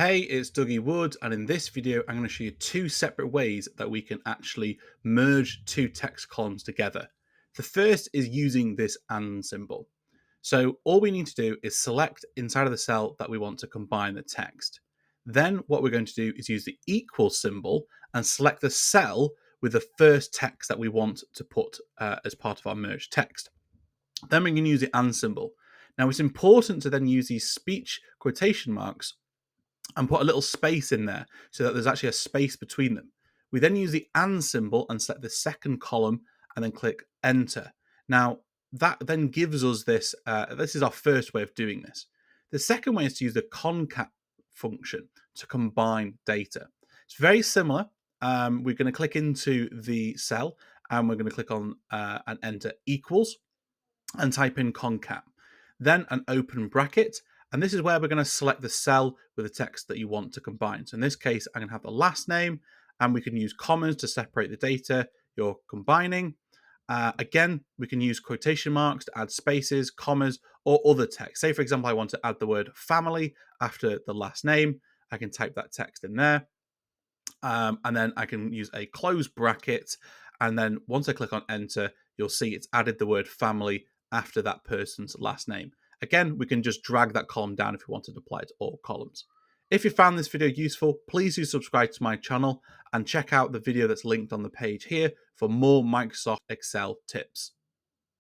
Hey, it's Dougie Wood, and in this video, I'm going to show you two separate ways that we can actually merge two text columns together. The first is using this and symbol. So all we need to do is select inside of the cell that we want to combine the text. Then what we're going to do is use the equal symbol and select the cell with the first text that we want to put as part of our merged text. Then we can use the and symbol. Now it's important to then use these speech quotation marks and put a little space in there so that there's actually a space between them. We then use the and symbol and select the second column and then click enter. Now that then gives us this, this is our first way of doing this. The second way is to use the concat function to combine data. It's very similar. We're going to click into the cell and we're going to click on and enter equals and type in concat. Then an open bracket. And this is where we're going to select the cell with the text that you want to combine. So in this case, I'm going to have the last name, and we can use commas to separate the data you're combining. Again, we can use quotation marks to add spaces, commas, or other text. Say, for example, I want to add the word family after the last name. I can type that text in there. And then I can use a close bracket. And then once I click on enter, you'll see it's added the word family after that person's last name. Again, we can just drag that column down if we wanted to apply it to all columns. If you found this video useful, please do subscribe to my channel and check out the video that's linked on the page here for more Microsoft Excel tips.